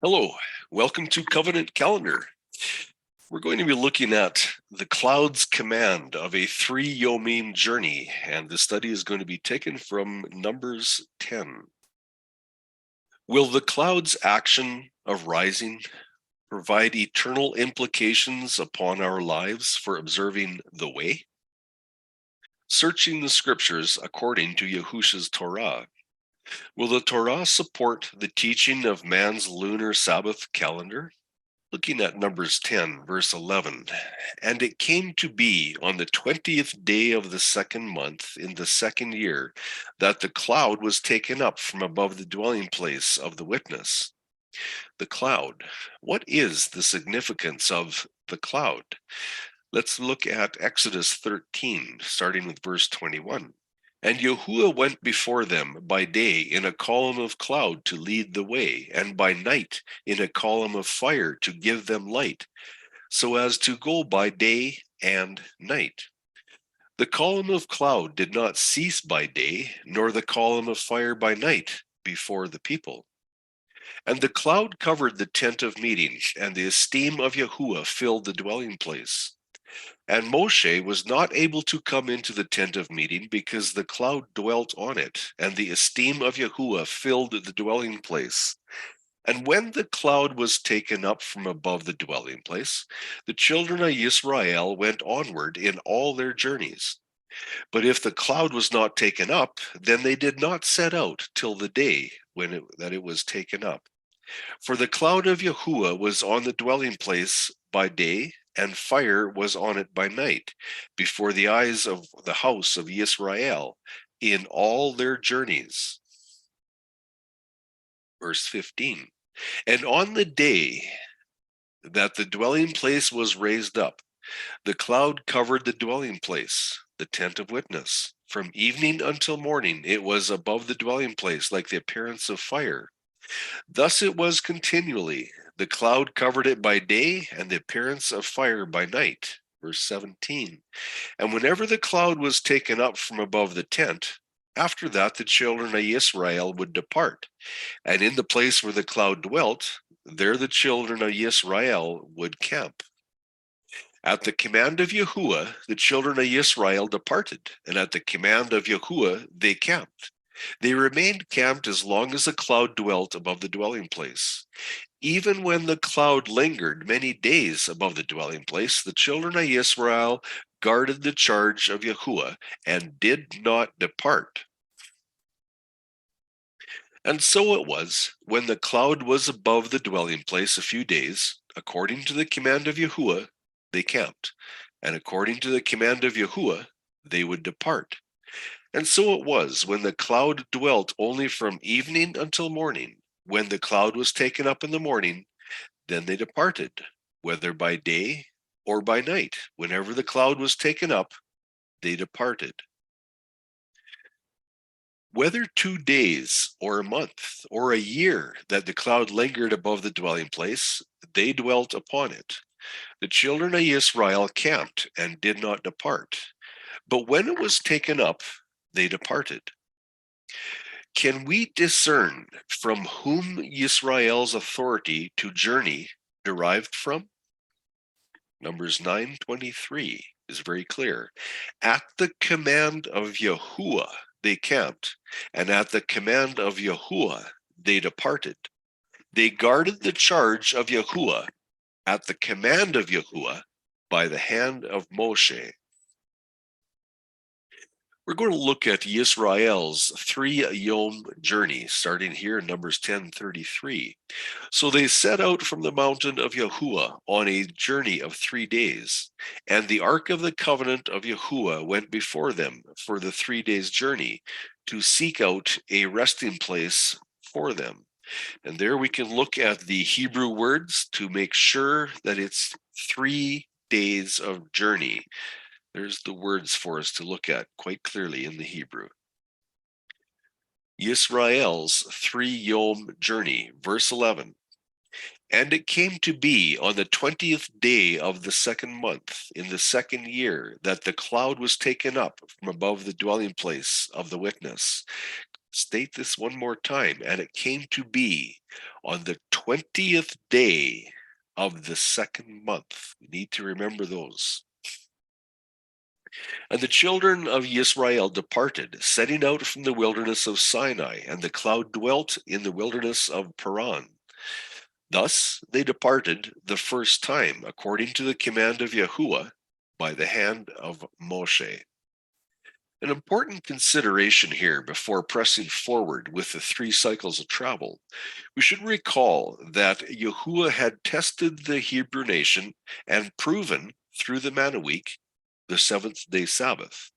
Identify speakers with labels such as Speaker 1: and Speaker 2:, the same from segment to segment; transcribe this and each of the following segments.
Speaker 1: Hello, welcome to Covenant Calendar. We're going to be looking at the cloud's command of a 3 yomim journey, and the study is going to be taken from Numbers 10. Will the cloud's action of rising provide eternal implications upon our lives for observing the way? Searching the scriptures according to Yahush's Torah. Will the Torah support the teaching of man's lunar Sabbath calendar? Looking at Numbers 10, verse 11, and it came to be on the 20th day of the second month in the second year that the cloud was taken up from above the dwelling place of the witness. The cloud. What is the significance of the cloud? Let's look at Exodus 13, starting with verse 21. And Yahuah went before them by day in a column of cloud to lead the way, and by night in a column of fire to give them light, so as to go by day and night. The column of cloud did not cease by day, nor the column of fire by night before the people. And the cloud covered the tent of meeting, and the esteem of Yahuah filled the dwelling place. And Moshe was not able to come into the tent of meeting because the cloud dwelt on it, and the esteem of Yahuah filled the dwelling place. And when the cloud was taken up from above the dwelling place, the children of Israel went onward in all their journeys. But if the cloud was not taken up, then they did not set out till the day that it was taken up. For the cloud of Yahuah was on the dwelling place by day, and fire was on it by night, before the eyes of the house of Israel, in all their journeys. Verse 15. And on the day that the dwelling place was raised up, the cloud covered the dwelling place, the tent of witness. From evening until morning, it was above the dwelling place, like the appearance of fire. Thus it was continually. The cloud covered it by day, and the appearance of fire by night. Verse 17. And whenever the cloud was taken up from above the tent, after that the children of Israel would depart. And in the place where the cloud dwelt, there the children of Israel would camp. At the command of Yahuah, the children of Israel departed, and at the command of Yahuah they camped. They remained camped as long as the cloud dwelt above the dwelling place. Even when the cloud lingered many days above the dwelling place, the children of Israel guarded the charge of Yahuah and did not depart. And so it was, when the cloud was above the dwelling place a few days, according to the command of Yahuah, they camped, and according to the command of Yahuah, they would depart. And so it was, when the cloud dwelt only from evening until morning. When the cloud was taken up in the morning, then they departed, whether by day or by night. Whenever the cloud was taken up, they departed. Whether 2 days or a month or a year that the cloud lingered above the dwelling place, they dwelt upon it. The children of Israel camped and did not depart. But when it was taken up, they departed. Can we discern from whom Israel's authority to journey derived from? Numbers 9:23 is very clear. At the command of Yahuah they camped, and at the command of Yahuah they departed. They guarded the charge of Yahuah at the command of Yahuah by the hand of Moshe. We're going to look at Israel's 3 yom journey, starting here in Numbers 10:33. So they set out from the mountain of Yahuah on a journey of 3 days, and the ark of the covenant of Yahuah went before them for the 3 days' journey to seek out a resting place for them. And there we can look at the Hebrew words to make sure that it's 3 days of journey. There's the words for us to look at quite clearly in the Hebrew. Yisrael's 3 yom journey, verse 11. And it came to be on the 20th day of the second month in the second year that the cloud was taken up from above the dwelling place of the witness. state this one more time. And it came to be on the 20th day of the second month. We need to remember those. And the children of Israel departed, setting out from the wilderness of Sinai, and the cloud dwelt in the wilderness of Paran. Thus they departed the first time, according to the command of Yahuah, by the hand of Moshe. An important consideration here before pressing forward with the 3 cycles of travel. We should recall that Yahuah had tested the Hebrew nation and proven through the Manna Week the 7th-day Sabbath.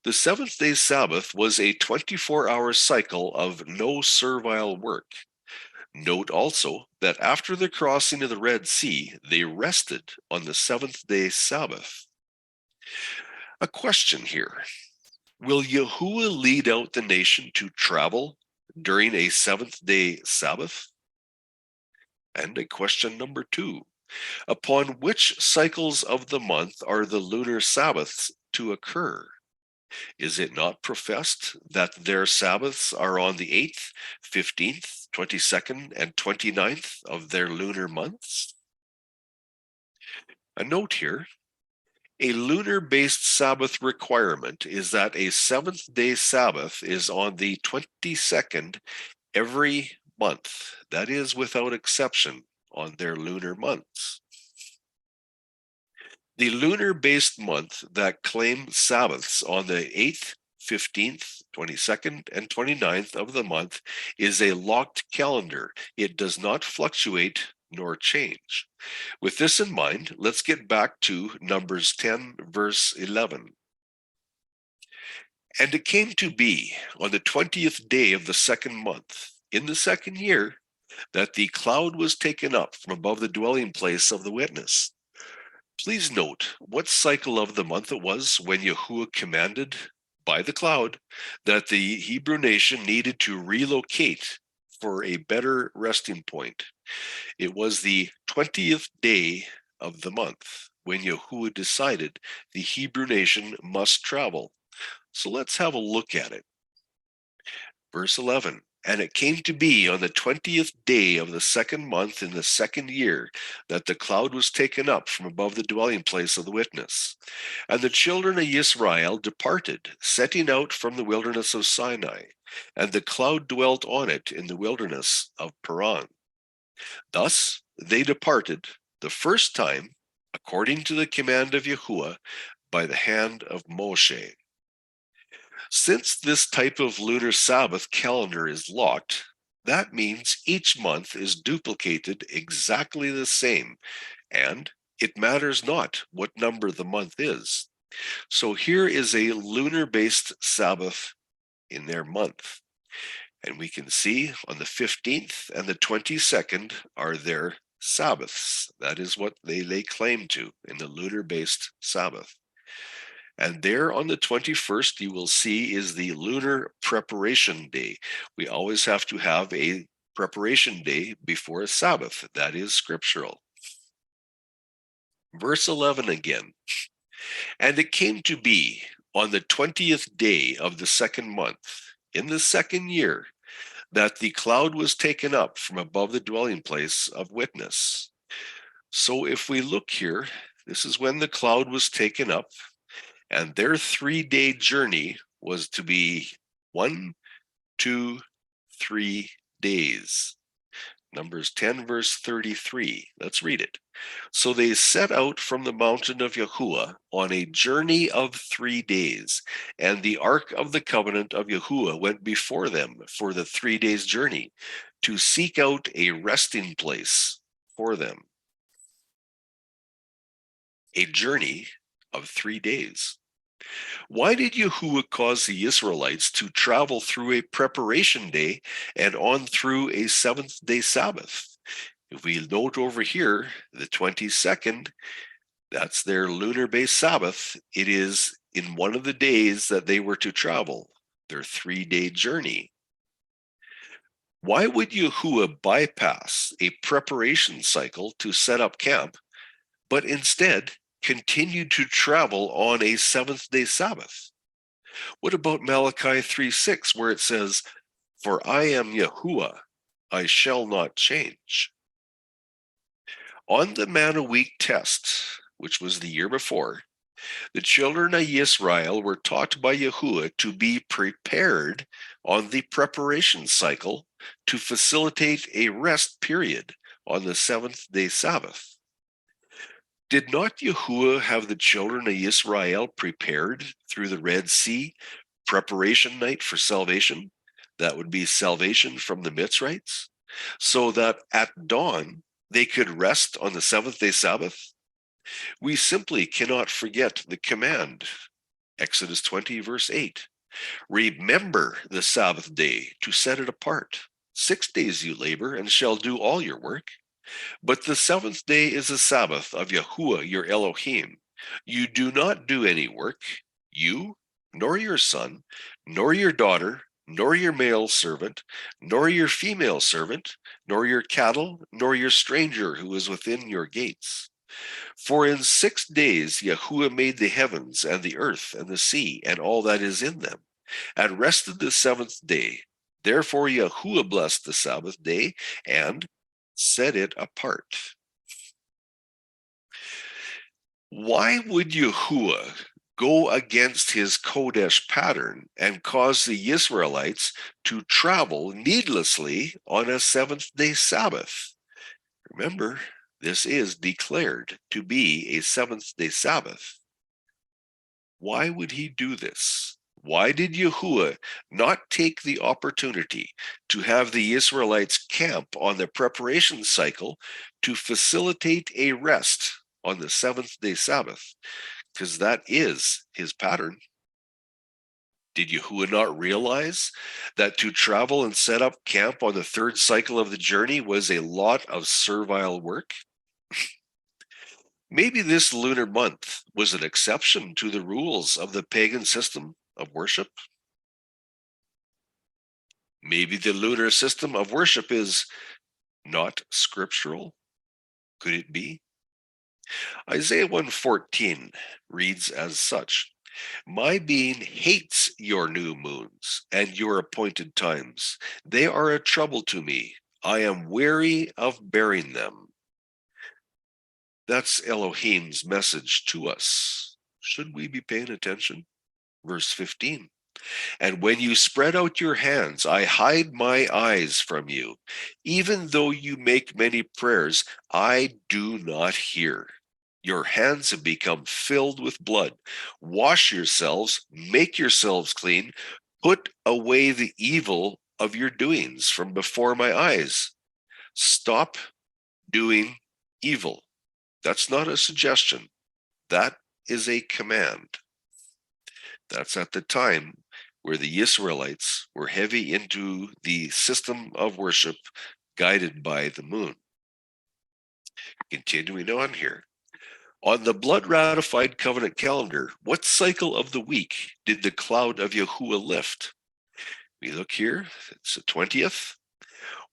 Speaker 1: The 7th-day Sabbath was a 24-hour cycle of no servile work. Note also that after the crossing of the Red Sea, they rested on the 7th-day Sabbath. A question here. Will Yahuah lead out the nation to travel during a 7th-day Sabbath? And a question number 2. Upon which cycles of the month are the lunar Sabbaths to occur? Is it not professed that their Sabbaths are on the 8th, 15th, 22nd, and 29th of their lunar months? A note here. A lunar-based Sabbath requirement is that a 7th-day Sabbath is on the 22nd every month. That is without exception on their lunar months. The lunar-based month that claims Sabbaths on the 8th, 15th, 22nd, and 29th of the month is a locked calendar. It does not fluctuate nor change. With this in mind, let's get back to Numbers 10, verse 11. And it came to be on the 20th day of the second month, in the second year, that the cloud was taken up from above the dwelling place of the witness. Please note what cycle of the month it was when Yahuah commanded by the cloud that the Hebrew nation needed to relocate for a better resting point. It was the 20th day of the month when Yahuah decided the Hebrew nation must travel. So let's have a look at it. Verse 11. And it came to be on the 20th day of the second month in the second year that the cloud was taken up from above the dwelling place of the witness. And the children of Israel departed, setting out from the wilderness of Sinai, and the cloud dwelt on it in the wilderness of Paran. Thus they departed the first time, according to the command of Yahuah, by the hand of Moshe. Since this type of lunar Sabbath calendar is locked, that means each month is duplicated exactly the same, and it matters not what number the month is. So here is a lunar-based Sabbath in their month. And we can see on the 15th and the 22nd are their Sabbaths. That is what they lay claim to in the lunar-based Sabbath. And there on the 21st, you will see is the lunar preparation day. We always have to have a preparation day before a Sabbath. That is scriptural. Verse 11 again. And it came to be on the 20th day of the second month, in the second year, that the cloud was taken up from above the dwelling place of witness. So if we look here, this is when the cloud was taken up. And their 3-day journey was to be 1, 2, 3 days. Numbers 10, verse 33. Let's read it. So they set out from the mountain of Yahuah on a journey of 3 days, and the ark of the covenant of Yahuah went before them for the 3 days' journey to seek out a resting place for them. A journey of 3 days. Why did Yahuah cause the Israelites to travel through a preparation day and on through a 7th-day Sabbath? If we note over here, the 22nd, that's their lunar-based Sabbath. It is in one of the days that they were to travel, their 3-day journey. Why would Yahuah bypass a preparation cycle to set up camp, but instead continued to travel on a 7th-day Sabbath? What about Malachi 3:6, where it says, For I am Yahuah, I shall not change. On the man-a-week test, which was the year before, the children of Israel were taught by Yahuah to be prepared on the preparation cycle to facilitate a rest period on the seventh-day Sabbath. Did not Yahuah have the children of Israel prepared through the Red Sea preparation night for salvation? That would be salvation from the Mitzrites, so that at dawn they could rest on the seventh-day Sabbath. We simply cannot forget the command, Exodus 20, verse 8. Remember the Sabbath day to set it apart. 6 days you labor and shall do all your work. But the seventh day is a Sabbath of Yahuah your Elohim. You do not do any work, you, nor your son, nor your daughter, nor your male servant, nor your female servant, nor your cattle, nor your stranger who is within your gates. For in 6 days Yahuah made the heavens and the earth and the sea and all that is in them, and rested the seventh day. Therefore Yahuah blessed the Sabbath day and set it apart. Why would Yahuah go against his Kodesh pattern and cause the Israelites to travel needlessly on a seventh-day Sabbath? Remember, this is declared to be a seventh-day Sabbath. Why would he do this? Why did Yahuah not take the opportunity to have the Israelites camp on the preparation cycle to facilitate a rest on the seventh-day Sabbath? Because that is his pattern. Did Yahuah not realize that to travel and set up camp on the third cycle of the journey was a lot of servile work? Maybe this lunar month was an exception to the rules of the pagan system of worship. Maybe the lunar system of worship is not scriptural. Could it be? Isaiah 1:14 reads as such, My being hates your new moons and your appointed times. They are a trouble to me. I am weary of bearing them. That's Elohim's message to us. Should we be paying attention? Verse 15. And when you spread out your hands, I hide my eyes from you. Even though you make many prayers, I do not hear. Your hands have become filled with blood. Wash yourselves, make yourselves clean, put away the evil of your doings from before my eyes. Stop doing evil. That's not a suggestion. That is a command. That's at the time where the Israelites were heavy into the system of worship guided by the moon. Continuing on here. On the blood-ratified covenant calendar, what cycle of the week did the cloud of Yahuah lift? We look here, it's the 20th.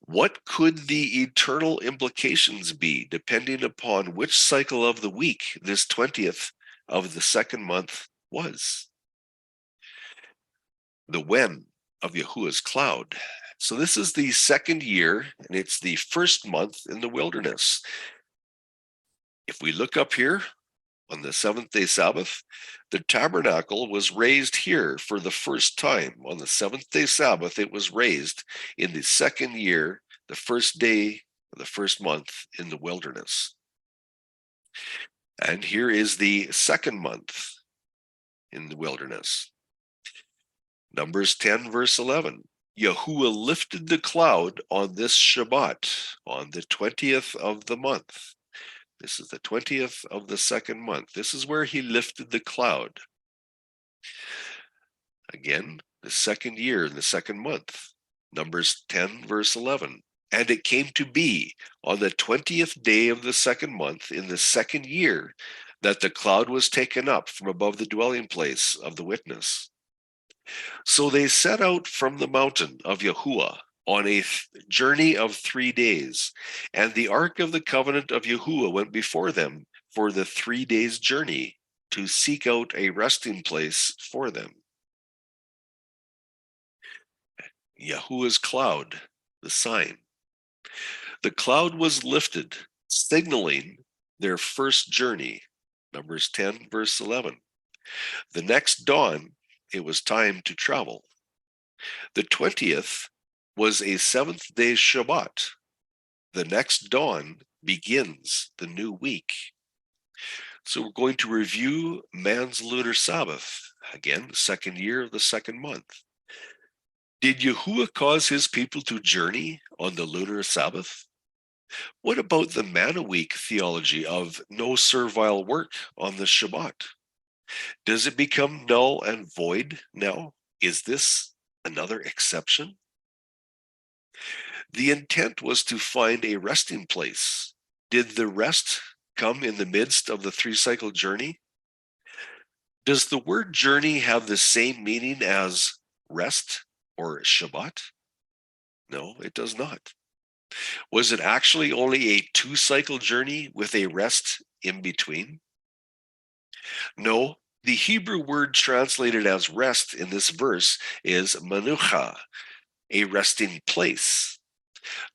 Speaker 1: What could the eternal implications be depending upon which cycle of the week this 20th of the second month was? The when of Yahuah's cloud. So this is the second year, and it's the first month in the wilderness. If we look up here on the seventh-day Sabbath, the tabernacle was raised here for the first time. On the seventh-day Sabbath, it was raised in the second year, the first day of the first month in the wilderness. And here is the second month in the wilderness. Numbers 10, verse 11. Yahuah lifted the cloud on this Shabbat, on the 20th of the month. This is the 20th of the second month. This is where he lifted the cloud. Again, the second year in the second month. Numbers 10, verse 11. And it came to be on the 20th day of the second month in the second year that the cloud was taken up from above the dwelling place of the witness. So they set out from the mountain of Yahuah on a journey of 3 days, and the ark of the covenant of Yahuah went before them for the 3 days' journey to seek out a resting place for them. Yahuah's cloud, the sign. The cloud was lifted, signaling their first journey. Numbers 10, verse 11. The next dawn, it was time to travel. The 20th was a seventh-day Shabbat. The next dawn begins the new week. So we're going to review man's lunar Sabbath. Again, the second year of the second month. Did Yahuah cause his people to journey on the lunar Sabbath? What about the Manna Week theology of no servile work on the Shabbat? Does it become null and void now? Is this another exception? The intent was to find a resting place. Did the rest come in the midst of the three-cycle journey? Does the word journey have the same meaning as rest or Shabbat? No, it does not. Was it actually only a two-cycle journey with a rest in between? No, the Hebrew word translated as rest in this verse is manucha, a resting place,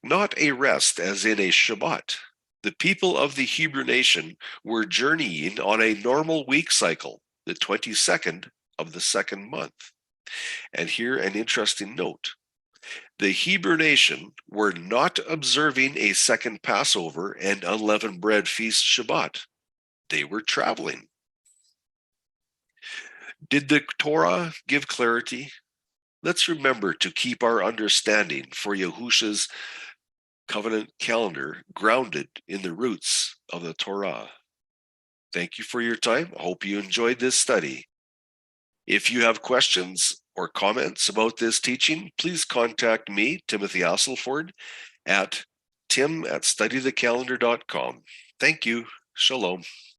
Speaker 1: not a rest as in a Shabbat. The people of the Hebrew nation were journeying on a normal week cycle, the 22nd of the second month. And here an interesting note. The Hebrew nation were not observing a second Passover and unleavened bread feast Shabbat. They were traveling. Did the Torah give clarity? Let's remember to keep our understanding for Yahusha's covenant calendar grounded in the roots of the Torah. Thank you for your time. I hope you enjoyed this study. If you have questions or comments about this teaching, please contact me, Timothy Asselford, at tim@studythecalendar.com. Thank you. Shalom.